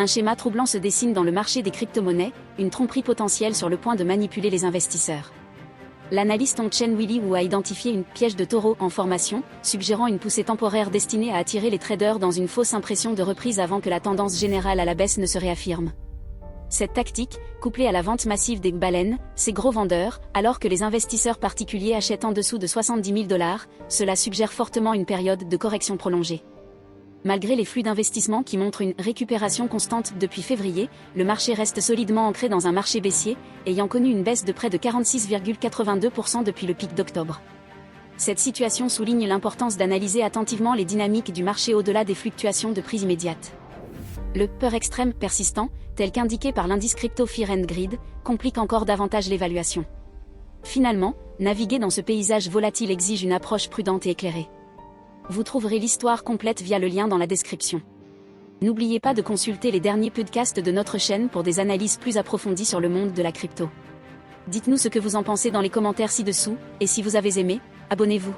un schéma troublant se dessine dans le marché des crypto-monnaies, une tromperie potentielle sur le point de manipuler les investisseurs. L'analyste Hongchen Willy Wu a identifié une piège de taureau en formation, suggérant une poussée temporaire destinée à attirer les traders dans une fausse impression de reprise avant que la tendance générale à la baisse ne se réaffirme. Cette tactique, couplée à la vente massive des baleines, ces gros vendeurs, alors que les investisseurs particuliers achètent en dessous de 70 000 $, cela suggère fortement une période de correction prolongée. Malgré les flux d'investissement qui montrent une récupération constante depuis février, le marché reste solidement ancré dans un marché baissier, ayant connu une baisse de près de 46,82% depuis le pic d'octobre. Cette situation souligne l'importance d'analyser attentivement les dynamiques du marché au-delà des fluctuations de prix immédiates. Le peur extrême persistant, tel qu'indiqué par l'indice crypto Fear and Greed, complique encore davantage l'évaluation. Finalement, naviguer dans ce paysage volatile exige une approche prudente et éclairée. Vous trouverez l'histoire complète via le lien dans la description. N'oubliez pas de consulter les derniers podcasts de notre chaîne pour des analyses plus approfondies sur le monde de la crypto. Dites-nous ce que vous en pensez dans les commentaires ci-dessous, et si vous avez aimé, abonnez-vous.